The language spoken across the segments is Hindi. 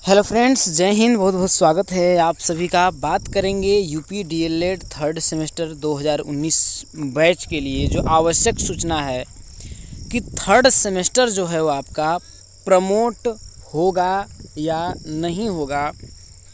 हेलो फ्रेंड्स, जय हिंद। बहुत बहुत स्वागत है आप सभी का। बात करेंगे UP DElEd third semester 2019 batch के लिए जो आवश्यक सूचना है कि थर्ड सेमेस्टर जो है वो आपका प्रमोट होगा या नहीं होगा,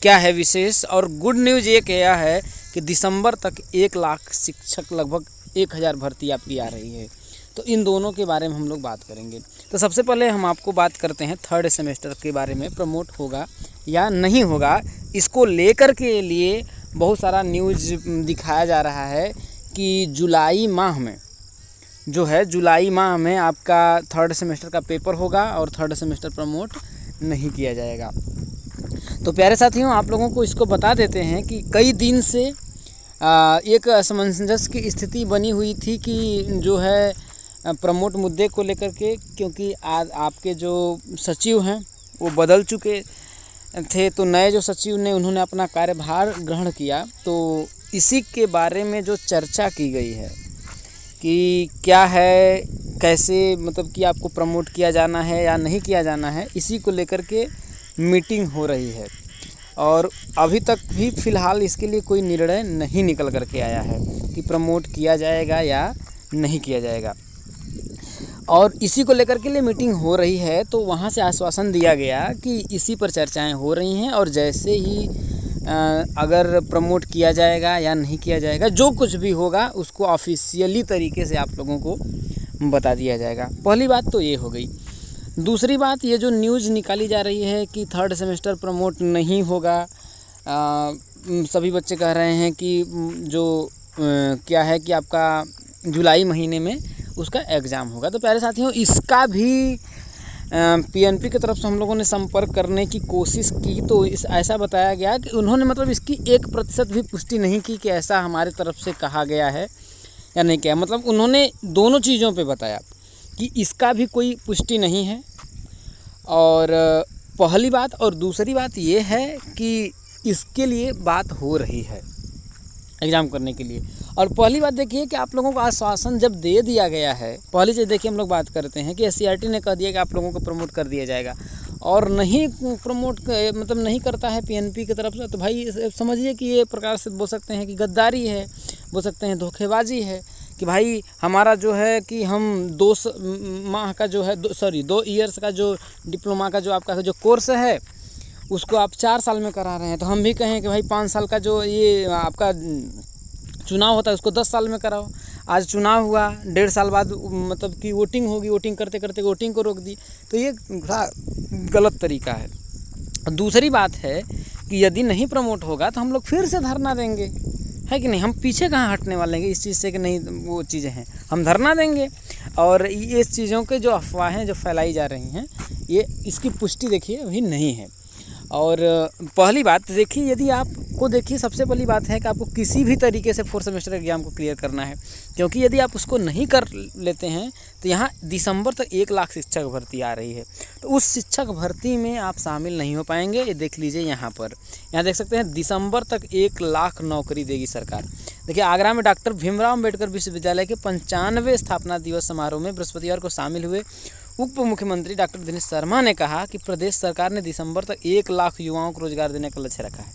क्या है विशेष। और गुड न्यूज़ ये क्या है कि दिसंबर तक 1 लाख शिक्षक, लगभग 1000 भर्ती आपकी आ रही है। तो इन दोनों के बारे में हम लोग बात करेंगे। तो सबसे पहले हम आपको बात करते हैं थर्ड सेमेस्टर के बारे में, प्रमोट होगा या नहीं होगा। इसको लेकर के लिए बहुत सारा न्यूज़ दिखाया जा रहा है कि जुलाई माह में आपका थर्ड सेमेस्टर का पेपर होगा और थर्ड सेमेस्टर प्रमोट नहीं किया जाएगा। तो प्यारे साथियों, आप लोगों को इसको बता देते हैं कि कई दिन से एक असमंजस की स्थिति बनी हुई थी कि जो है प्रमोट मुद्दे को लेकर के, क्योंकि आज आपके जो सचिव हैं वो बदल चुके थे। तो नए जो सचिव ने उन्होंने अपना कार्यभार ग्रहण किया, तो इसी के बारे में जो चर्चा की गई है कि क्या है, कैसे मतलब कि आपको प्रमोट किया जाना है या नहीं किया जाना है, इसी को लेकर के मीटिंग हो रही है। और अभी तक भी फ़िलहाल इसके लिए कोई निर्णय नहीं निकल कर के आया है कि प्रमोट किया जाएगा या नहीं किया जाएगा। और इसी को लेकर के लिए मीटिंग हो रही है, तो वहाँ से आश्वासन दिया गया कि इसी पर चर्चाएं हो रही हैं और जैसे ही अगर प्रमोट किया जाएगा या नहीं किया जाएगा, जो कुछ भी होगा उसको ऑफिशियली तरीके से आप लोगों को बता दिया जाएगा। पहली बात तो ये हो गई। दूसरी बात, ये जो न्यूज़ निकाली जा रही है कि थर्ड सेमेस्टर प्रमोट नहीं होगा, सभी बच्चे कह रहे हैं कि जो क्या है कि आपका जुलाई महीने में उसका एग्ज़ाम होगा। तो प्यारे साथियों, इसका भी पीएनपी की तरफ से हम लोगों ने संपर्क करने की कोशिश की, तो ऐसा बताया गया कि उन्होंने मतलब इसकी 1% भी पुष्टि नहीं की कि ऐसा हमारे तरफ से कहा गया है या नहीं किया। मतलब उन्होंने दोनों चीज़ों पे बताया कि इसका भी कोई पुष्टि नहीं है। और पहली बात, और दूसरी बात ये है कि इसके लिए बात हो रही है एग्ज़ाम करने के लिए। और पहली बात देखिए कि आप लोगों को आश्वासन जब दे दिया गया है, पहली चीज़ देखिए हम लोग बात करते हैं कि एससीईआरटी ने कह दिया कि आप लोगों को प्रमोट कर दिया जाएगा, और नहीं प्रमोट मतलब नहीं करता है पीएनपी की तरफ से, तो भाई समझिए कि ये प्रकार से बोल सकते हैं कि गद्दारी है, बोल सकते हैं धोखेबाजी है कि भाई हमारा जो है कि हम 2 माह का जो है 2 ईयर्स का जो डिप्लोमा का जो आपका जो कोर्स है उसको आप 4 साल में करा रहे हैं। तो हम भी कहें कि भाई 5 साल का जो ये आपका चुनाव होता है उसको 10 साल में कराओ। आज चुनाव हुआ, 1.5 साल बाद मतलब कि वोटिंग होगी, वोटिंग करते करते वोटिंग को रोक दी, तो ये गलत तरीका है। दूसरी बात है कि यदि नहीं प्रमोट होगा तो हम लोग फिर से धरना देंगे, है कि नहीं। हम पीछे कहाँ हटने वाले हैं इस चीज़ से कि नहीं वो चीज़ें हैं, हम धरना देंगे। और ये इस चीज़ों के जो अफवाहें जो फैलाई जा रही हैं, ये इसकी पुष्टि देखिए अभी नहीं है। और पहली बात देखिए, यदि आपको देखिए सबसे पहली बात है कि आपको किसी भी तरीके से फोर्थ सेमेस्टर एग्जाम को क्लियर करना है, क्योंकि यदि आप उसको नहीं कर लेते हैं तो यहाँ दिसंबर तक 1 लाख शिक्षक भर्ती आ रही है। तो उस शिक्षक भर्ती में आप शामिल नहीं हो पाएंगे। ये देख लीजिए यहाँ देख सकते हैं दिसंबर तक 1 लाख नौकरी देगी सरकार। देखिए, आगरा में डॉक्टर भीमराव अम्बेडकर विश्वविद्यालय के 95वें स्थापना दिवस समारोह में बृहस्पतिवार को शामिल हुए उप मुख्यमंत्री डॉक्टर दिनेश शर्मा ने कहा कि प्रदेश सरकार ने दिसंबर तक 1 लाख युवाओं को रोजगार देने का लक्ष्य रखा है।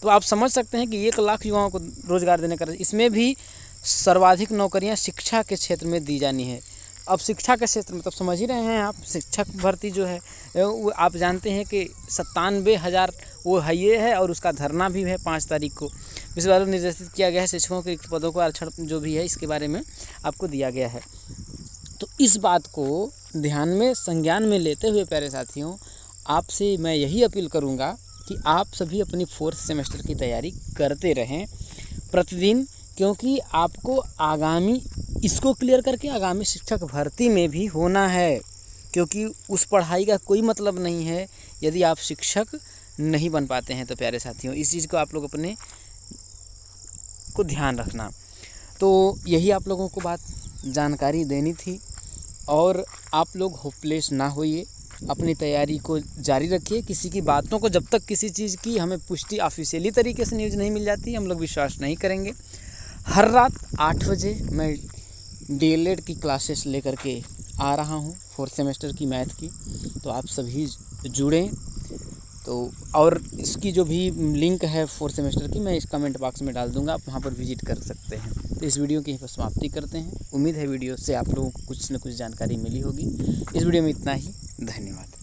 तो आप समझ सकते हैं कि 1 लाख युवाओं को रोजगार देने का, इसमें भी सर्वाधिक नौकरियां शिक्षा के क्षेत्र में दी जानी है। अब शिक्षा के क्षेत्र में तब समझ ही रहे हैं आप, शिक्षक भर्ती जो है वो आप जानते हैं कि 97,000 वो है ये है, और उसका धरना भी है 5 तारीख को। विश्वविद्यालय निर्देशित किया गया है शिक्षकों के रिक्त पदों को आरक्षण जो भी है इसके बारे में आपको दिया गया है। तो इस बात को ध्यान में संज्ञान में लेते हुए प्यारे साथियों, आपसे मैं यही अपील करूंगा कि आप सभी अपनी फोर्थ सेमेस्टर की तैयारी करते रहें प्रतिदिन, क्योंकि आपको आगामी इसको क्लियर करके आगामी शिक्षक भर्ती में भी होना है। क्योंकि उस पढ़ाई का कोई मतलब नहीं है यदि आप शिक्षक नहीं बन पाते हैं। तो प्यारे साथियों, इस चीज़ को आप लोग अपने को ध्यान रखना। तो यही आप लोगों को बात जानकारी देनी थी, और आप लोग होपलेस ना होइए, अपनी तैयारी को जारी रखिए। किसी की बातों को, जब तक किसी चीज़ की हमें पुष्टि ऑफिशियली तरीके से न्यूज़ नहीं मिल जाती हम लोग विश्वास नहीं करेंगे। हर रात 8 बजे मैं डीएलएड की क्लासेस लेकर के आ रहा हूँ, 4th सेमेस्टर की मैथ की। तो आप सभी जुड़ें, तो और इसकी जो भी लिंक है 4th सेमेस्टर की, मैं इस कमेंट बॉक्स में डाल दूंगा, आप वहाँ पर विजिट कर सकते हैं। तो इस वीडियो की यहीं पर समाप्ति करते हैं। उम्मीद है वीडियो से आप लोगों को कुछ न कुछ जानकारी मिली होगी। इस वीडियो में इतना ही। धन्यवाद।